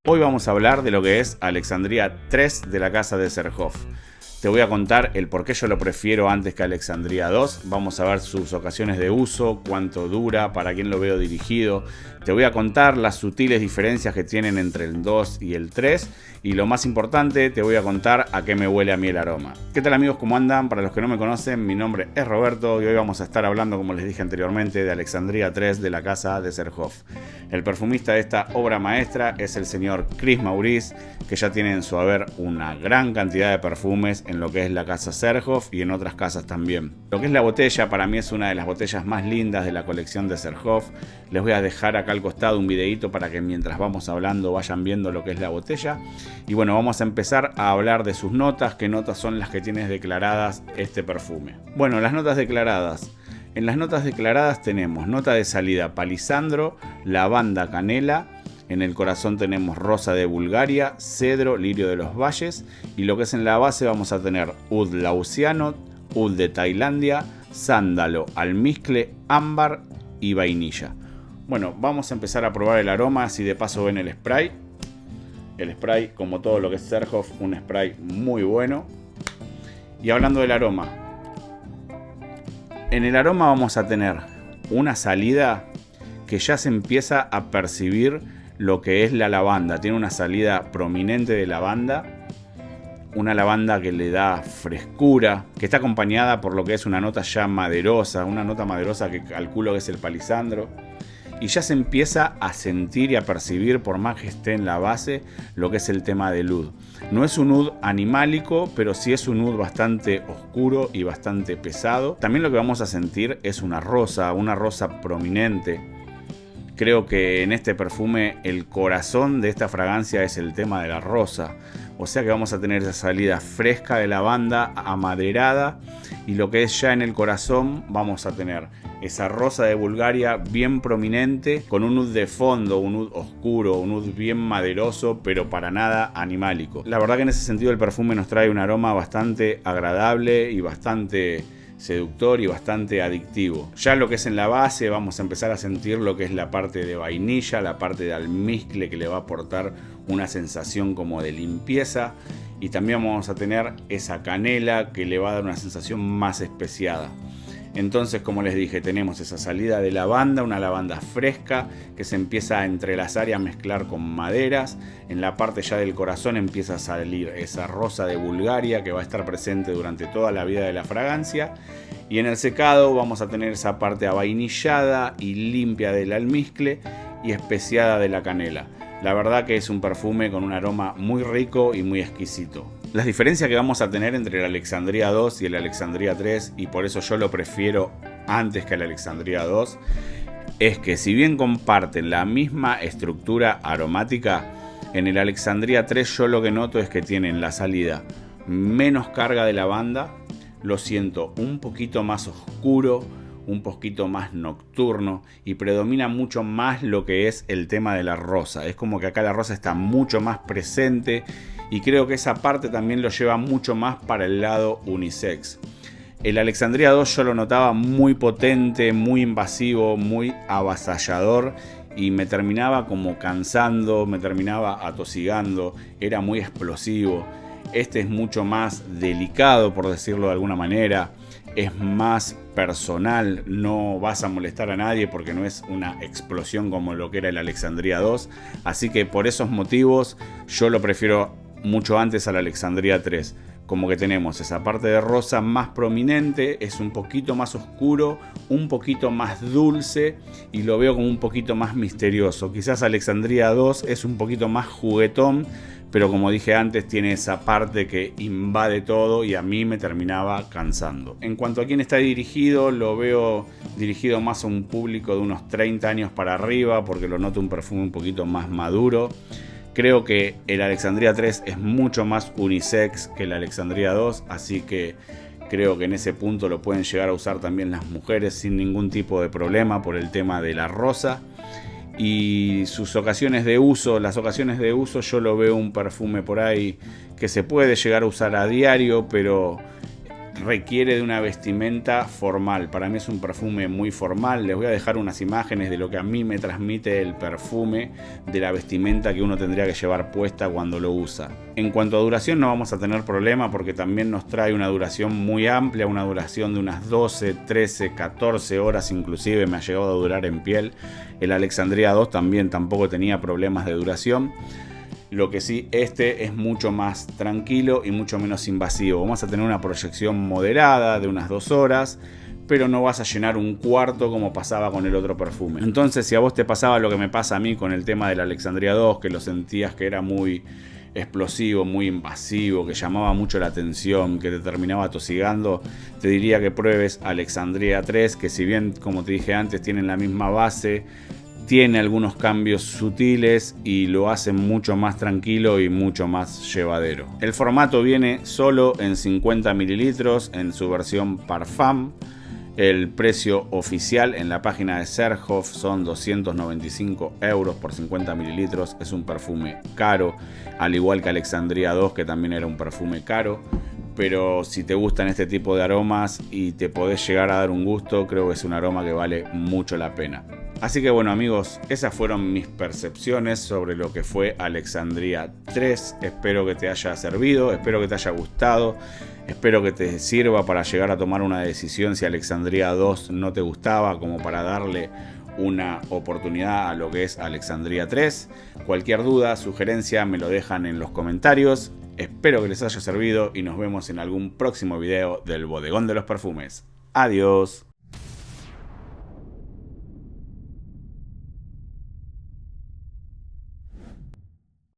Hoy vamos a hablar de lo que es Alexandria 3 de la casa de Serhoff. Te voy a contar el por qué yo lo prefiero antes que Alexandria 2. Vamos a ver sus ocasiones de uso, cuánto dura, para quién lo veo dirigido. Te voy a contar las sutiles diferencias que tienen entre el 2 y el 3. Y lo más importante, te voy a contar a qué me huele a mí el aroma. ¿Qué tal amigos? ¿Cómo andan? Para los que no me conocen, mi nombre es Roberto y hoy vamos a estar hablando, como les dije anteriormente, de Alexandria 3 de la casa de Serhoff. El perfumista de esta obra maestra es el señor Chris Maurice, que ya tiene en su haber una gran cantidad de perfumes en lo que es la casa Serhoff y en otras casas también. Lo que es la botella, para mí es una de las botellas más lindas de la colección de Serhoff. Les voy a dejar acá al costado un videito para que mientras vamos hablando vayan viendo lo que es la botella. Y bueno, vamos a empezar a hablar de sus notas, qué notas son las que tiene declaradas este perfume. Bueno, las notas declaradas. En las notas declaradas tenemos nota de salida palisandro, lavanda, canela. En el corazón tenemos rosa de Bulgaria, cedro, lirio de los valles. Y lo que es en la base vamos a tener oud laosiano, oud de Tailandia, sándalo, almizcle, ámbar y vainilla. Bueno, vamos a empezar a probar el aroma, así de paso ven el spray. El spray, como todo lo que es Serhoff, un spray muy bueno. Y hablando del aroma, en el aroma vamos a tener una salida que ya se empieza a percibir lo que es la lavanda. Tiene una salida prominente de lavanda. Una lavanda que le da frescura, que está acompañada por lo que es una nota ya maderosa. Una nota maderosa que calculo que es el palisandro. Y ya se empieza a sentir y a percibir, por más que esté en la base, lo que es el tema del oud. No es un oud animálico, pero sí es un oud bastante oscuro y bastante pesado. También lo que vamos a sentir es una rosa prominente. Creo que en este perfume el corazón de esta fragancia es el tema de la rosa. O sea que vamos a tener esa salida fresca de lavanda, amaderada. Y lo que es ya en el corazón vamos a tener esa rosa de Bulgaria bien prominente, con un oud de fondo, un oud oscuro, un oud bien maderoso, pero para nada animálico. La verdad que en ese sentido el perfume nos trae un aroma bastante agradable y bastante seductor y bastante adictivo. Ya lo que es en la base vamos a empezar a sentir lo que es la parte de vainilla, la parte de almizcle, que le va a aportar una sensación como de limpieza, y también vamos a tener esa canela que le va a dar una sensación más especiada. Entonces, como les dije, tenemos esa salida de lavanda, una lavanda fresca que se empieza a entrelazar y a mezclar con maderas. En la parte ya del corazón empieza a salir esa rosa de Bulgaria que va a estar presente durante toda la vida de la fragancia. Y en el secado vamos a tener esa parte avainillada y limpia del almizcle y especiada de la canela. La verdad que es un perfume con un aroma muy rico y muy exquisito. Las diferencias que vamos a tener entre el Alexandria 2 y el Alexandria 3, y por eso yo lo prefiero antes que el Alexandria 2, es que si bien comparten la misma estructura aromática, en el Alexandria 3 yo lo que noto es que tienen la salida menos carga de lavanda, lo siento un poquito más oscuro, un poquito más nocturno, y predomina mucho más lo que es el tema de la rosa. Es como que acá la rosa está mucho más presente, y creo que esa parte también lo lleva mucho más para el lado unisex. El Alexandria 2 yo lo notaba muy potente, muy invasivo, muy avasallador, y me terminaba como cansando, me terminaba atosigando, era muy explosivo. Este es mucho más delicado, por decirlo de alguna manera, es más personal, no vas a molestar a nadie porque no es una explosión como lo que era el Alexandria 2, así que por esos motivos yo lo prefiero mucho antes al Alexandria 3. Como que tenemos esa parte de rosa más prominente, es un poquito más oscuro, un poquito más dulce, y lo veo como un poquito más misterioso. Quizás Alexandria 2 es un poquito más juguetón, pero como dije antes, tiene esa parte que invade todo y a mí me terminaba cansando. En cuanto a quién está dirigido, lo veo dirigido más a un público de unos 30 años para arriba, porque lo noto un perfume un poquito más maduro. Creo que el Alexandria 3 es mucho más unisex que el Alexandria 2, así que creo que en ese punto lo pueden llegar a usar también las mujeres sin ningún tipo de problema por el tema de la rosa. Y sus ocasiones de uso, las ocasiones de uso, yo lo veo un perfume por ahí que se puede llegar a usar a diario, pero requiere de una vestimenta formal. Para mí es un perfume muy formal. Les voy a dejar unas imágenes de lo que a mí me transmite el perfume, de la vestimenta que uno tendría que llevar puesta cuando lo usa. En cuanto a duración no vamos a tener problema porque también nos trae una duración muy amplia, una duración de unas 12, 13, 14 horas inclusive me ha llegado a durar en piel. El Alexandria 2 también tampoco tenía problemas de duración. Lo que sí, este es mucho más tranquilo y mucho menos invasivo. Vamos a tener una proyección moderada de unas 2 horas, pero no vas a llenar un cuarto como pasaba con el otro perfume. Entonces, si a vos te pasaba lo que me pasa a mí con el tema del Alexandria 2, que lo sentías que era muy explosivo, muy invasivo, que llamaba mucho la atención, que te terminaba atosigando, te diría que pruebes Alexandria 3, que si bien, como te dije antes, tienen la misma base, tiene algunos cambios sutiles y lo hace mucho más tranquilo y mucho más llevadero. El formato viene solo en 50 mililitros en su versión Parfum. El precio oficial en la página de Serhoff son 295 € por 50 mililitros. Es un perfume caro, al igual que Alexandria 2, que también era un perfume caro. Pero si te gustan este tipo de aromas y te podés llegar a dar un gusto, creo que es un aroma que vale mucho la pena. Así que bueno amigos, esas fueron mis percepciones sobre lo que fue Alexandria 3. Espero que te haya servido, espero que te haya gustado, espero que te sirva para llegar a tomar una decisión si Alexandria 2 no te gustaba, como para darle una oportunidad a lo que es Alexandria 3. Cualquier duda, sugerencia, me lo dejan en los comentarios. Espero que les haya servido y nos vemos en algún próximo video del Bodegón de los Perfumes. Adiós.